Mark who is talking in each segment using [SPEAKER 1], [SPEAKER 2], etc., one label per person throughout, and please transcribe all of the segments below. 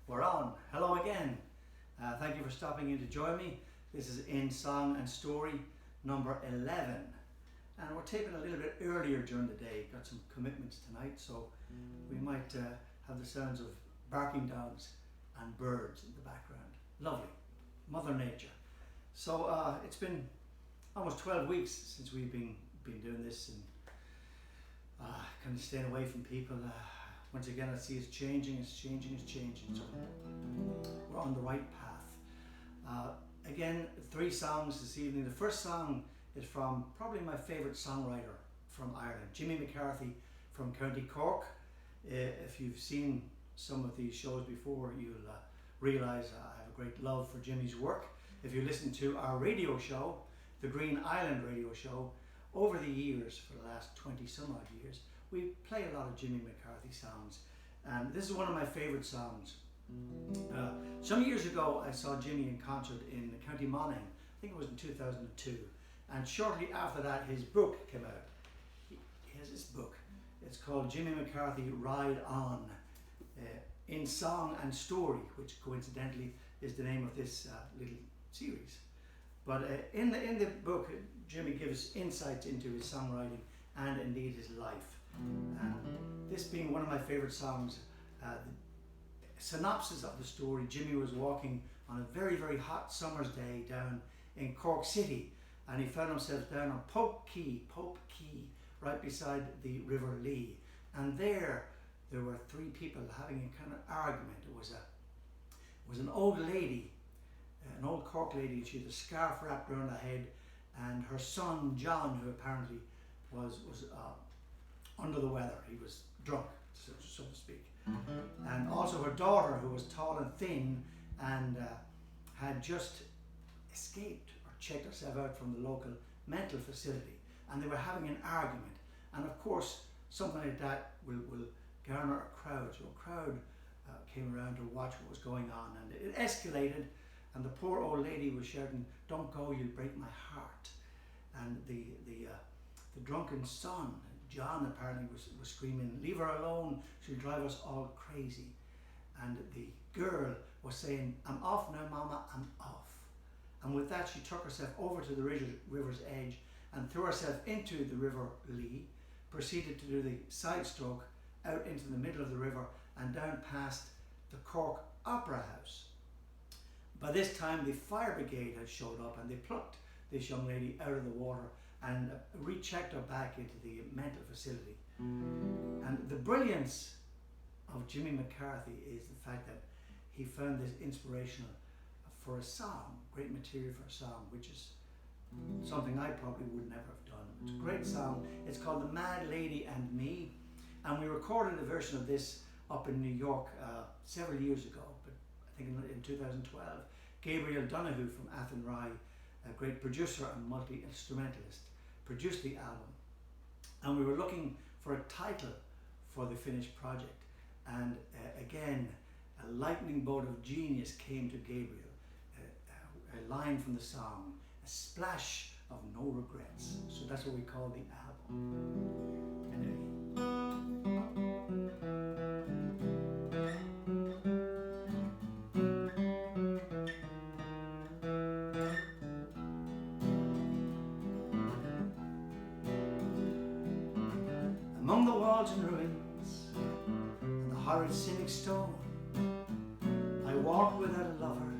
[SPEAKER 1] We're on. Hello again. Thank you for stopping in to join me. This is In Song and Story number 11. And we're taping a little bit earlier during the day. Got some commitments tonight, so we might have the sounds of barking dogs and birds in the background. Lovely. Mother Nature. So it's been almost 12 weeks since we've been doing this and kind of staying away from people. Once again, I see it's changing. So we're on the right path. Again, 3 songs this evening. The first song is from probably my favourite songwriter from Ireland, Jimmy MacCarthy from County Cork. If you've seen some of these shows before, you'll realise I have a great love for Jimmy's work. If you listen to our radio show, the Green Island radio show, over the years, for the last 20 some odd years, we play a lot of Jimmy MacCarthy songs, and this is one of my favourite songs. Some years ago I saw Jimmy in concert in County Monaghan. I think it was in 2002, and shortly after that his book came out. He has this book. It's called Jimmy MacCarthy Ride On, In Song and Story, which coincidentally is the name of this little series. But in the book, Jimmy gives insights into his songwriting and indeed his life. And this being one of my favourite songs, the synopsis of the story: Jimmy was walking on a very, very hot summer's day down in Cork City, and he found himself down on Pope Quay, right beside the River Lee. And there were 3 people having a kind of argument. It was an old lady, an old Cork lady. She had a scarf wrapped around her head, and her son John, who apparently was under the weather. He was drunk, so to speak. And also her daughter, who was tall and thin and had just escaped or checked herself out from the local mental facility, and they were having an argument. And of course, something like that will garner a crowd. So a crowd came around to watch what was going on, and it escalated, and the poor old lady was shouting, "Don't go, you'll break my heart." And the drunken son, John, apparently was screaming, "Leave her alone, she'll drive us all crazy." And the girl was saying, "I'm off now, Mama, I'm off." And with that, she took herself over to the river's edge and threw herself into the River Lee, proceeded to do the side stroke out into the middle of the river and down past the Cork Opera House. By this time, the fire brigade had showed up, and they plucked this young lady out of the water and rechecked her back into the mental facility. And the brilliance of Jimmy MacCarthy is the fact that he found this inspirational for a song, great material for a song, which is something I probably would never have done. It's a great song. It's called The Mad Lady and Me, and we recorded a version of this up in New York several years ago, but I think in 2012. Gabriel Donoghue from Athenry, a great producer and multi-instrumentalist, produced the album, and we were looking for a title for the finished project, and again a lightning bolt of genius came to Gabriel. A line from the song, a splash of no regrets. So that's what we call the album. Anyway. Among the walls and ruins and the horrid cynic stone, I walked without a lover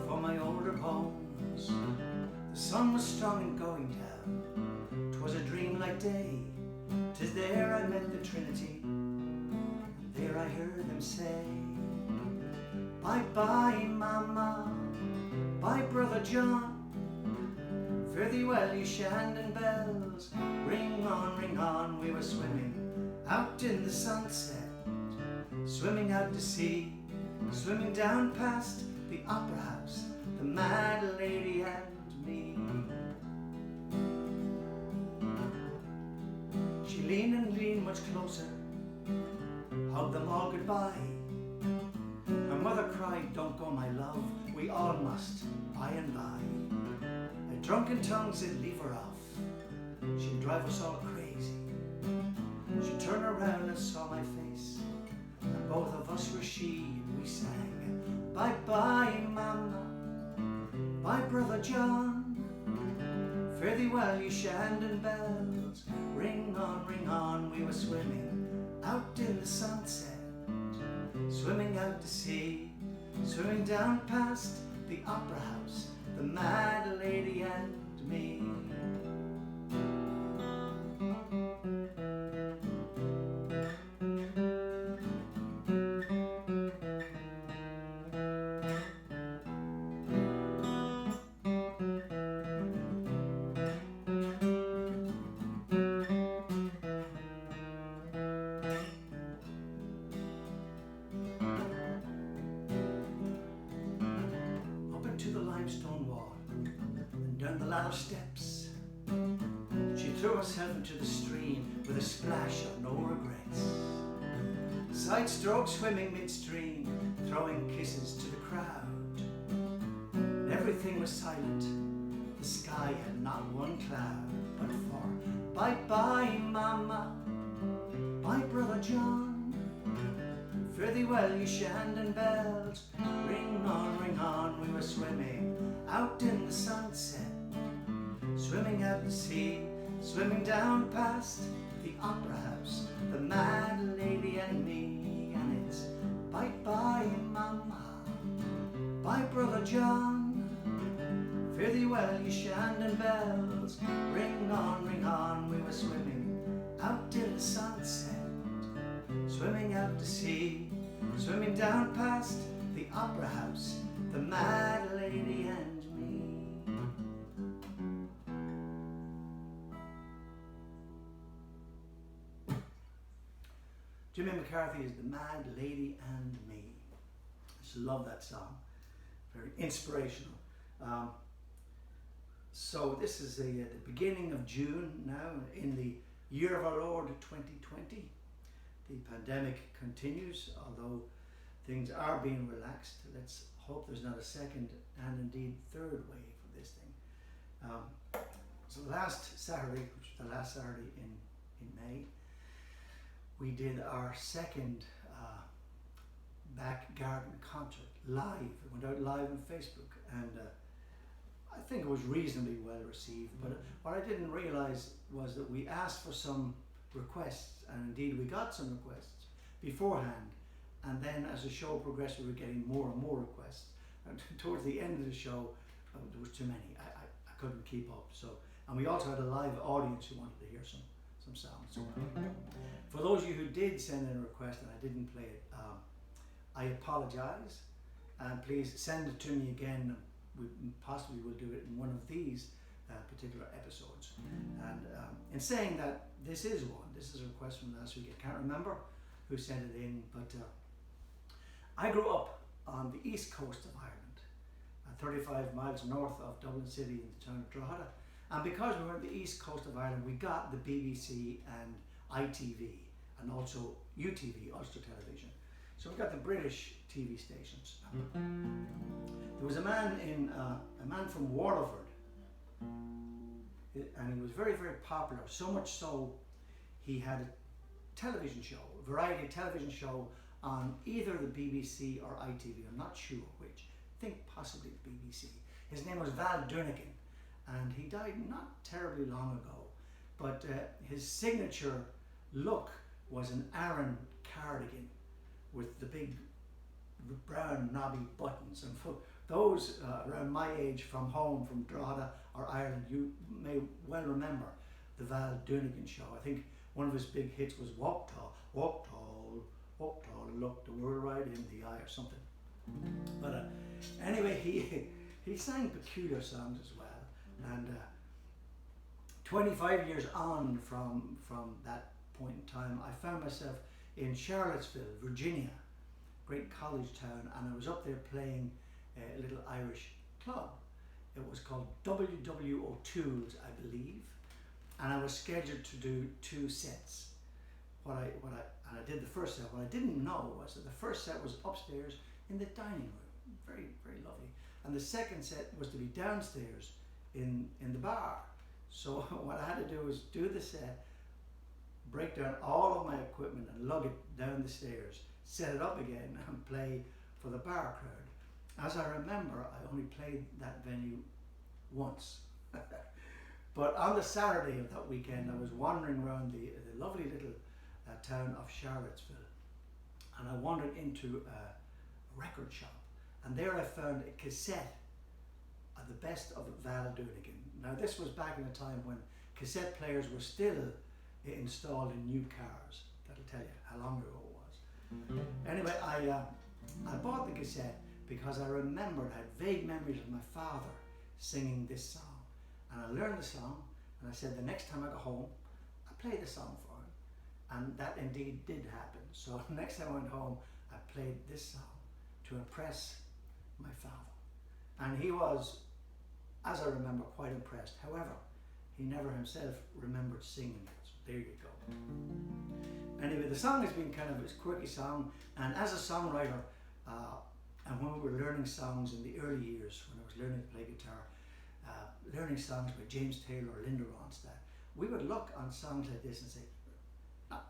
[SPEAKER 1] for my older bones. The sun was strong and going down, 'twas a dreamlike day. 'Tis there I met the Trinity, and there I heard them say, "Bye bye, Mama, bye, Brother John. Fare thee well, ye Shandon bells, ring on." We were swimming out in the sunset, swimming out to sea, swimming down past the Opera House, the Mad Lady and me. She leaned much closer, hugged them all goodbye. Her mother cried, "Don't go, my love, we all must, by and by." A drunken tongue said, "Leave her off, she'll drive us all crazy." She turned around and saw my face, and both of us were she, and we sang, bye bye mama, bye brother John, fare thee well you Shandon bells, ring on, we were swimming out in the sunset, swimming out to sea, swimming down past the opera house, the mad lady and me. To the limestone wall and down the ladder steps, she threw herself into the stream with a splash of no regrets. Side stroke swimming midstream, throwing kisses to the crowd. And everything was silent, the sky had not one cloud, but for bye bye mama, bye brother John, fare thee well you Shandon bells, ring on, we were swimming out in the sunset, swimming out to sea, swimming down past the opera house, the mad lady and me, and it's bye bye mama, bye brother John, fare thee well you Shandon bells, ring on, we were swimming out in the sunset, swimming out to sea, swimming down past the opera house, the mad lady and me. Jimmy MacCarthy is the mad lady and me. I just love that song. Very inspirational. So this is the beginning of June now, in the year of our Lord 2020. The pandemic continues, although things are being relaxed. Let's hope there's not a second and indeed third wave of this thing. So last Saturday, which was the last Saturday in May, we did our second back garden concert live. It went out live on Facebook, and I think it was reasonably well received. But what I didn't realize was that we asked for some requests, and indeed we got some requests beforehand, and then as the show progressed we were getting more and more requests, and towards the end of the show there was too many. I couldn't keep up. So, and we also had a live audience who wanted to hear some sound. So for those of you who did send in a request and I didn't play it, I apologize, and please send it to me again. We possibly will do it in one of these particular episodes. And in saying that, this is a request from last week. I can't remember who sent it in, but I grew up on the east coast of Ireland, 35 miles north of Dublin City in the town of Drogheda. And because we were on the east coast of Ireland, we got the BBC and ITV and also UTV, Ulster Television. So we got the British TV stations. There was a man from Waterford, and he was very, very popular, so much so he had a television show, a variety television show on either the BBC or ITV, I'm not sure which, I think possibly the BBC. His name was Val Durnigan, and he died not terribly long ago, but his signature look was an Aran cardigan with the big brown knobby buttons, and for those around my age from home, from Drogheda or Ireland, you may well remember the Val Durnigan show. I think one of his big hits was Walk Tall, look the world right in the eye, or something. But anyway, he sang peculiar songs as well, and 25 years on from that point in time, I found myself in Charlottesville, Virginia, great college town, and I was up there playing a little Irish club. It was called W.W. O'Toole's, I believe, and I was scheduled to do 2 sets. And I did the first set. What I didn't know was that the first set was upstairs in the dining room, very, very lovely, and the second set was to be downstairs in the bar. So what I had to do was do the set, break down all of my equipment and lug it down the stairs, set it up again and play for the bar crowd. As I remember, I only played that venue once. But on the Saturday of that weekend, I was wandering around the lovely little town of Charlottesville, and I wandered into a record shop, and there I found a cassette of the best of Val Doonigan. Now this was back in a time when cassette players were still installed in new cars. That'll tell you how long ago it was. Anyway, I bought the cassette because I remembered, I had vague memories of my father singing this song. And I learned the song, and I said the next time I go home, I play the song for him. And that indeed did happen. So the next time I went home, I played this song to impress my father. And he was, as I remember, quite impressed. However, he never himself remembered singing it. So there you go. Anyway, the song has been kind of a quirky song, and as a songwriter, and when we were learning songs in the early years, when I was learning to play guitar, learning songs by James Taylor or Linda Ronstadt, we would look on songs like this and say, not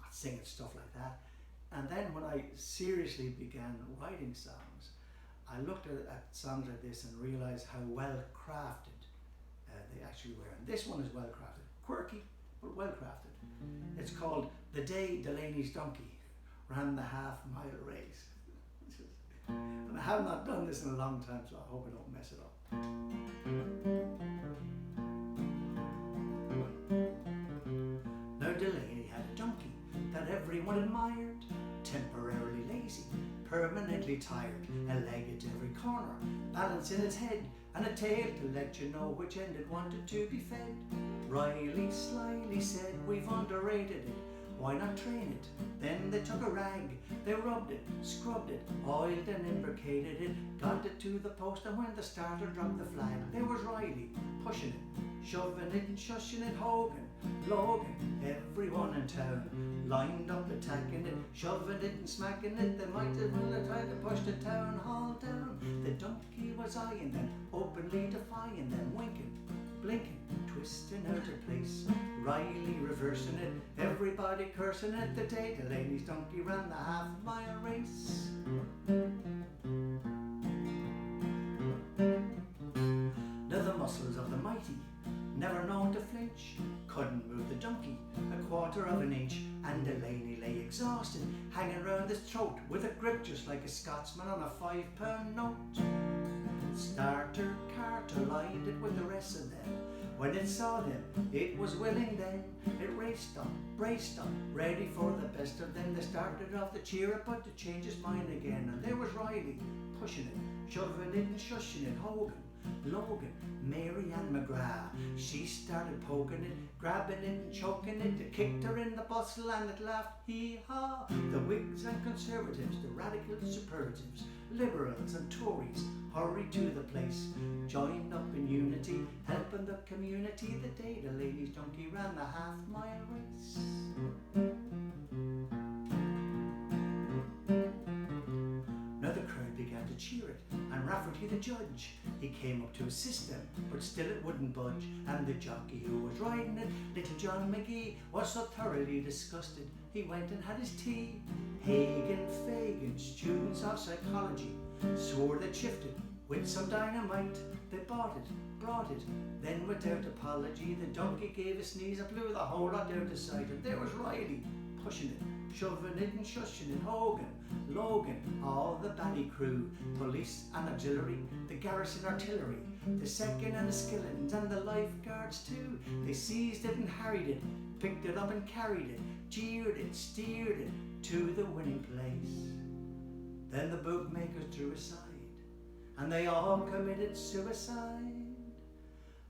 [SPEAKER 1] singing stuff like that. And then when I seriously began writing songs, I looked at songs like this and realized how well crafted they actually were. And this one is well crafted, quirky, but well crafted. It's called The Day Delaney's Donkey Ran the Half-Mile Race. And I have not done this in a long time, so I hope I don't mess it up. Now Delaney had a donkey that everyone admired, temporarily lazy, permanently tired, a leg at every corner, balance in its head, and a tail to let you know which end it wanted to be fed. Riley slyly said, "We've underrated it, why not train it?" Then they took a rag, they rubbed it, scrubbed it, oiled and imbricated it, got it to the post, and when the starter dropped the flag, there was Riley pushing it, shoving it and shushing it, Hogan, Logan, everyone in town, lined up attacking it, shoving it and smacking it. They might as well have tried to push the town hall down. The donkey was eyeing them, openly defying them, winking, blinking, twisting out of place, Riley reversing it, everybody cursing it. The day Delaney's donkey ran the half-mile race. Now the muscles of the mighty, never known to flinch, couldn't move the donkey a quarter of an inch, and Delaney lay exhausted, hanging round his throat with a grip just like a Scotsman on a £5 note. Starter Carter lined it with the rest of them. When it saw them, it was willing then. It raced on, braced on, ready for the best of them. They started off to cheer it, but to change his mind again. And there was Riley, pushing it, shoving it and shushing it. Hogan, Logan, Mary Ann McGrath. She started poking it, grabbing it and choking it. It kicked her in the bustle and it laughed, hee-haw. The Whigs and Conservatives, the radical superlatives, Liberals and Tories hurried to the place, joined up in unity, helping the community. The day Delaney's donkey ran the half-mile race. Now the crowd began to cheer it, and Rafferty the judge, he came up to assist them, but still it wouldn't budge. And the jockey who was riding it, little John McGee, was so thoroughly disgusted, he went and had his tea. Hagen, Fagan, students of psychology, swore they'd shifted with some dynamite. They bought it, brought it, then without apology, the donkey gave a sneeze and blew the whole lot out of sight. And there was Riley, pushing it, shoving it and shushing it. Hogan, Logan, all the bally crew, police and auxiliary, the garrison artillery, the second and the skillings and the lifeguards too. They seized it and harried it, picked it up and carried it, jeered it, steered it to the winning place. Then the bookmakers drew aside, and they all committed suicide.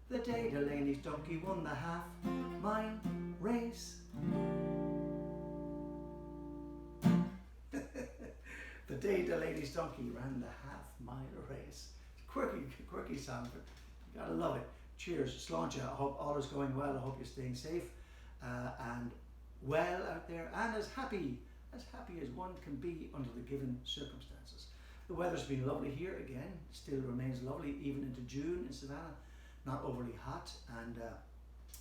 [SPEAKER 1] The day Delaney's donkey won the half-mile race. The day Delaney's donkey ran the half-mile race. Quirky song, but you gotta love it. Cheers, Sláinte. I hope all is going well. I hope you're staying safe and well out there, and as happy as one can be under the given circumstances. The weather's been lovely here again, still remains lovely even into June in Savannah, not overly hot. And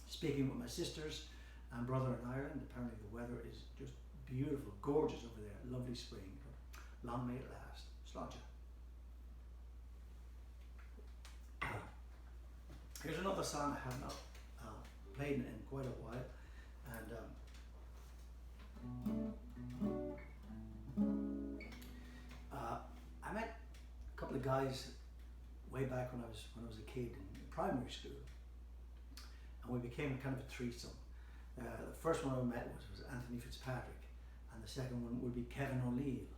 [SPEAKER 1] speaking with my sisters and brother in Ireland, apparently the weather is just beautiful, gorgeous over there, lovely spring. Long may it last. Sláinte. Here's another song I have not played in quite a while, and I met a couple of guys way back when I was a kid in primary school, and we became kind of a threesome. The first one I met was Anthony Fitzpatrick, and the second one would be Kevin O'Neill.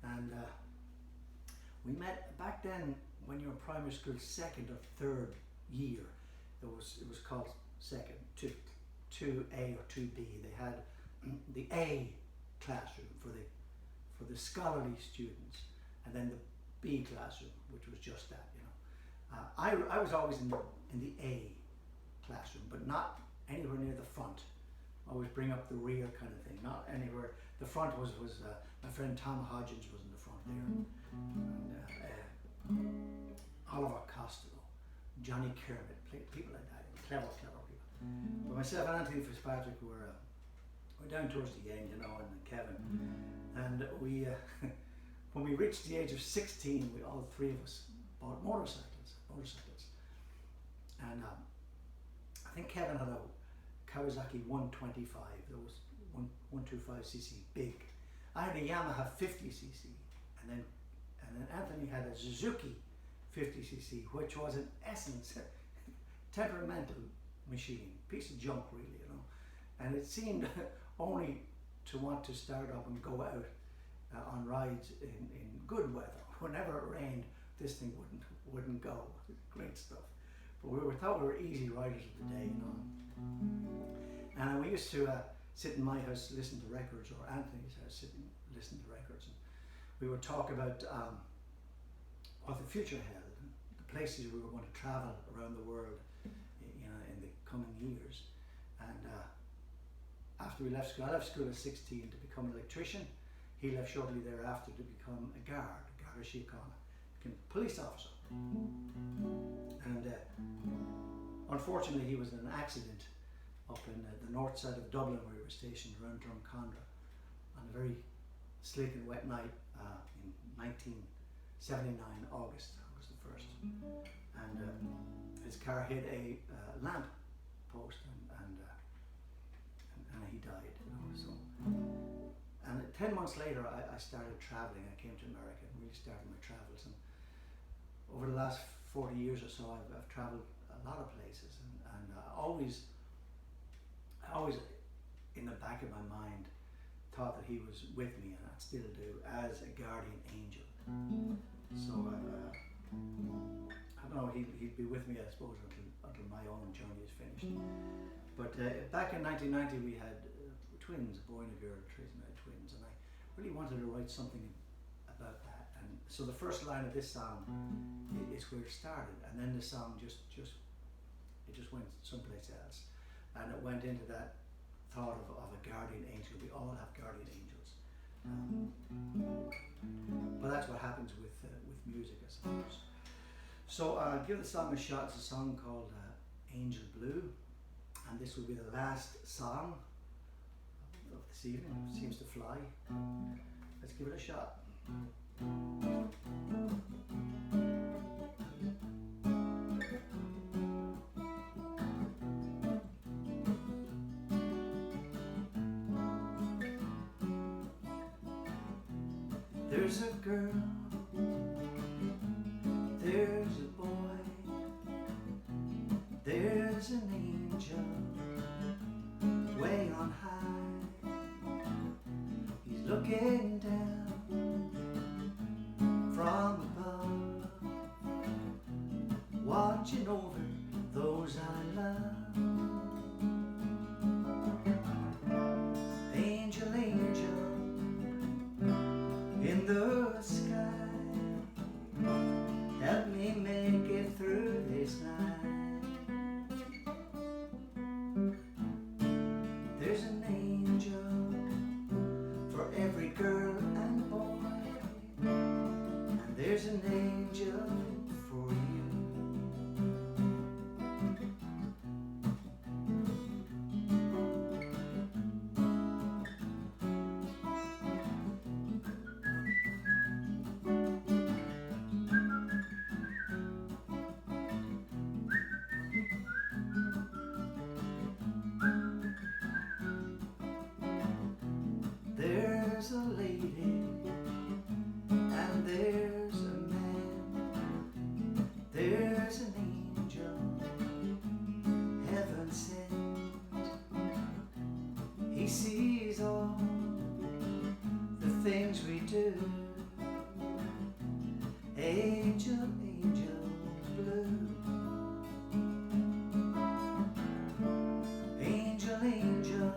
[SPEAKER 1] And we met back then when you were in primary school, second or third year. It was called second, 2A or 2B. They had the A classroom for the scholarly students, and then the B classroom, which was just that, you know. I was always in the A classroom, but not anywhere near the front. I always bring up the rear kind of thing, not anywhere. The front was my friend Tom Hodgins was in the front there, and Oliver Costello, Johnny Kermit, people like that, clever people. But myself and Anthony Fitzpatrick were down towards the end, you know, and Kevin, and we when we reached the age of 16, we all three of us bought motorcycles, and I think Kevin had a Kawasaki 125. There was 125cc big. I had a Yamaha 50cc, and then Anthony had a Suzuki 50cc, which was in essence temperamental machine, piece of junk really, you know. And it seemed only to want to start up and go out on rides in good weather. Whenever it rained, this thing wouldn't go. Great stuff. But we thought we were easy riders of the day, you know. And we used to sit in my house, listen to records, or Anthony's house, sit and listen to records. And we would talk about what the future held, the places we were going to travel around the world, you know, in the coming years. And after we left school, I left school at 16 to become an electrician. He left shortly thereafter to become a guard, Síochána, became a police officer. And unfortunately, he was in an accident up in the north side of Dublin, where we were stationed around Drumcondra, on a very slick and wet night in 1979, August the 1st. And his car hit a lamp post, and he died, you know. So, and 10 months later, I started traveling. I came to America and really started my travels. And over the last 40 years or so, I've traveled a lot of places, and I always in the back of my mind thought that he was with me, and I still do, as a guardian angel. So I don't know, he'd be with me, I suppose, until my own journey is finished. But back in 1990 we had twins, a boy and a girl. Tracy and I had twins, and I really wanted to write something about that. And so the first line of this song is where it started, and then the song just went someplace else, and it went into that thought of a guardian angel. We all have guardian angels, but that's what happens with music, I suppose. So give the song a shot. It's a song called Angel Blue, and this will be the last song of this evening. It seems to fly. Let's give it a shot. There's a girl, there's a boy, there's an angel way on high. He's looking down from above, watching over those I love. Angel, angel in the sky, help me make it through this night. There's an angel for every girl and boy, and there's an angel for you. things we do. Angel, angel blue. Angel, angel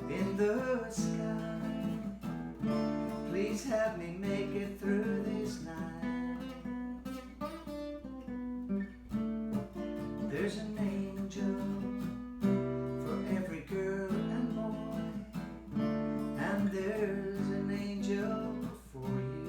[SPEAKER 1] in the sky, please help me make it through this night. There's an angel for every girl and boy, and there's an angel for you.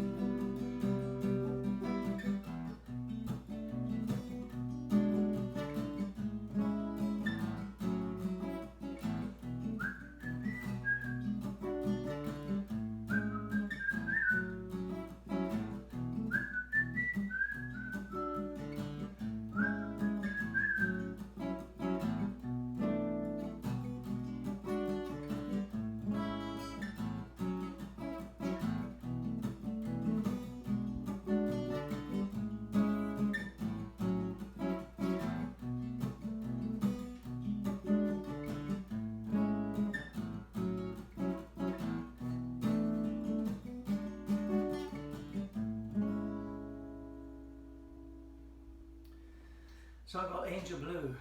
[SPEAKER 1] Song called Angel Blue.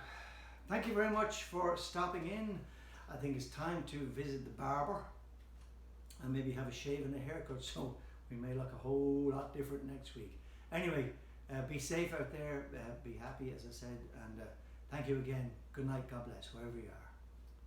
[SPEAKER 1] Thank you very much for stopping in. I think it's time to visit the barber and maybe have a shave and a haircut, so we may look a whole lot different next week. Anyway, be safe out there, be happy as I said, and thank you again. Good night, God bless, wherever you are.